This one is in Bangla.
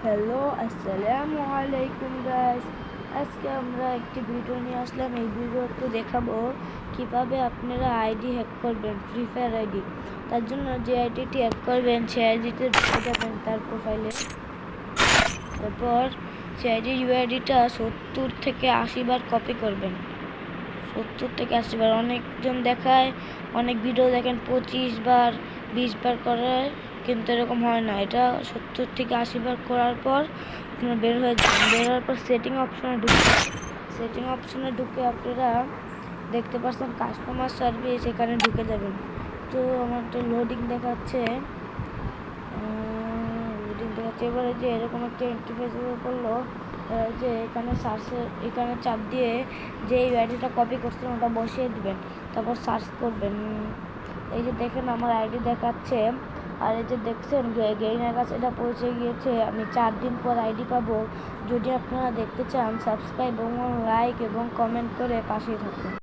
হ্যালো, আসসালামু আলাইকুম গাইস। আজকে আমরা একটি ভিডিও নিয়ে আসলাম। এই ভিডিওতে দেখাবো কিভাবে আপনারা আইডি হ্যাক করবেন, ফ্রি ফায়ার আইডি। তার জন্য যে আইডিটি হ্যাক করবেন সেই আইডিতে ঢুকে যাবেন তার প্রোফাইলে। তারপর সেই আইডির ইউআইডিটা 70 থেকে 80 বার কপি করবেন। 70 থেকে 80 বার। অনেকজন দেখায়, অনেক ভিডিও দেখেন 25 বার 20 বার করায়, কিন্তু এরকম হয় না। এটা 70 থেকে 80 বার করার পর আপনারা বের হয়ে যাবেন। বের হওয়ার পর সেটিং অপশনে ঢুকে আপনারা দেখতে পাচ্ছেন কাস্টমার সার্ভিস, এখানে ঢুকে যাবেন। তো আমার তো লোডিং দেখাচ্ছে। এবারে যে এরকম একটা ইন্টারফেস করলো, যে এখানে এখানে চাপ দিয়ে যে আইডিটা কপি করছেন ওটা বসিয়ে দিবেন, তারপর সার্চ করবেন। এই যে দেখেন আমার আইডি দেখাচ্ছে, আর এই যে দেখছেন গেইনের কাছে এটা পৌঁছে গিয়েছে। আমি 4 দিন পর আইডি পাবো। যদি আপনারা দেখতে চান, সাবস্ক্রাইব এবং লাইক এবং কমেন্ট করে পাশে থাকুন।